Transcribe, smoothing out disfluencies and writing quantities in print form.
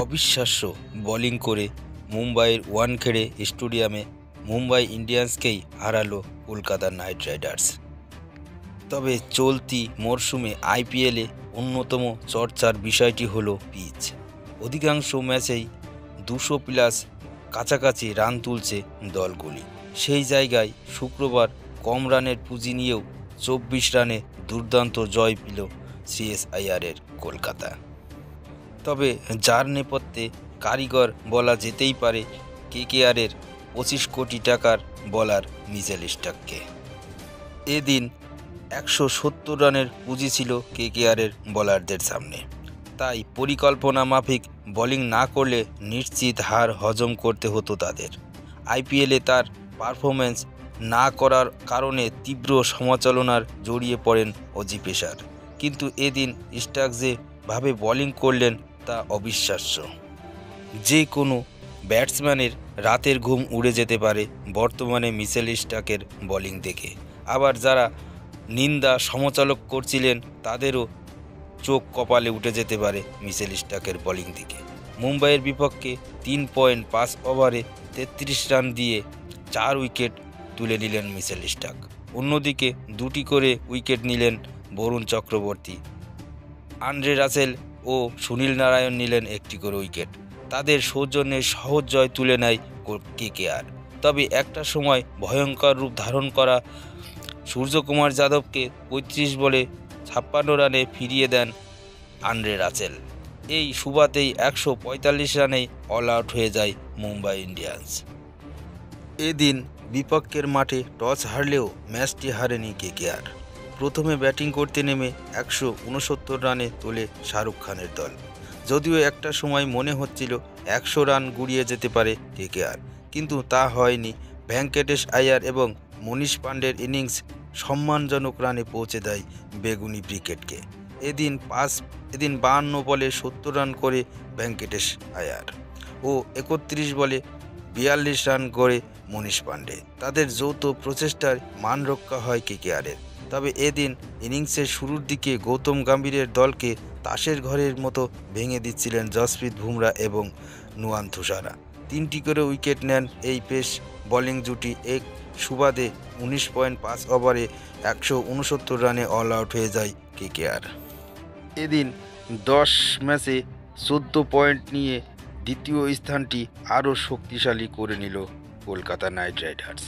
অবিশ্বাস্য বোলিং করে মুম্বাইয়ের ওয়ানখেড়ে স্টেডিয়ামে মুম্বাই ইন্ডিয়ান্সকেই হারালো কলকাতা নাইট রাইডার্স। তবে চলতি মরশুমে আইপিএলে অন্যতম চর্চার বিষয়টি হলো পিচ। অধিকাংশ ম্যাচেই 200+ কাছাকাছি রান তুলছে দলগুলি। সেই জায়গায় শুক্রবার কম রানের পুঁজি নিয়েও 24 রানে দুর্দান্ত জয় পেল সিএসআইআরের কলকাতা। তবে যার নেপথ্যে কারিগর বলা যেতেই পারে কেকেআরের 25 কোটি টাকার বোলার মিচেল স্টার্ককে। এদিন 170 রানের পুঁজি ছিল কেকেআরের বোলারদের সামনে, তাই পরিকল্পনা মাফিক বোলিং না করলে নিশ্চিত হার হজম করতে হতো তাদের। আইপিএলে তার পারফরম্যান্স না করার কারণে তীব্র সমালোচনার জড়িয়ে পড়েন অজি পেসার, কিন্তু এদিন স্টার্ক যেভাবে বোলিং করলেন তা অবিশ্বাস্য। যে কোনো ব্যাটসম্যানের রাতের ঘুম উড়ে যেতে পারে বর্তমানে মিচেল স্টার্কের বোলিং দেখে। আবার যারা নিন্দা সমালোচনা করছিলেন তাদেরও চোখ কপালে উঠে যেতে পারে মিচেল স্টার্কের বোলিং দেখে। মুম্বাইয়ের বিপক্ষে 3.5 ওভারে 33 রান দিয়ে 4 উইকেট তুলে নিলেন মিচেল স্টার্ক। অন্যদিকে 2টি করে উইকেট নিলেন বরুণ চক্রবর্তী, আন্দ্রে রাসেল ও সুনীল নারায়ণ নিলেন 1টি করে উইকেট। তাদের সৌজন্যে সহজ জয় তুলে নেয় কেকেআর। তবে একটা সময় ভয়ঙ্কর রূপ ধারণ করা সূর্যকুমার যাদবকে 35 বলে 56 রানে ফিরিয়ে দেন আন্দ্রে রাসেল। এই সুবাদেই 145 রানেই অল আউট হয়ে যায় মুম্বাই ইন্ডিয়ান্স। এদিন বিপক্ষের মাঠে টস হারলেও ম্যাচটি হারেনি কেকেআর। প্রথমে ব্যাটিং করতে নেমে 169 রানে তোলে শাহরুখ খানের দল। যদিও একটা সময় মনে হচ্ছিল 100 রান গুড়িয়ে যেতে পারে কেকেআর, কিন্তু তা হয়নি। ভেঙ্কটেশ আয়ার এবং মনীষ পাণ্ডের ইনিংস সম্মানজনক রানে পৌঁছে দেয় বেগুনি ব্রিগেডকে। এদিন 52 বলে 70 রান করে ভেঙ্কটেশ আয়ার ও 31 বলে 42 রান করে মনীষ পাণ্ডে। তাদের যৌথ প্রচেষ্টার মান রক্ষা হয় কেকেআরের। তবে এদিন ইনিংসের শুরুর দিকে গৌতম গম্ভীরের দলকে তাসের ঘরের মতো ভেঙে দিচ্ছিলেন জসপ্রীত বুমরা এবং নুয়ান তুষারা। 3টি করে উইকেট নেন এই পেস বোলিং জুটি। এক সুবাদে 19.5 ওভারে 169 রানে অল আউট হয়ে যায় কেকেআর। এদিন 10 ম্যাচে 14 পয়েন্ট নিয়ে দ্বিতীয় স্থানটি আরও শক্তিশালী করে নিল কলকাতা নাইট রাইডার্স।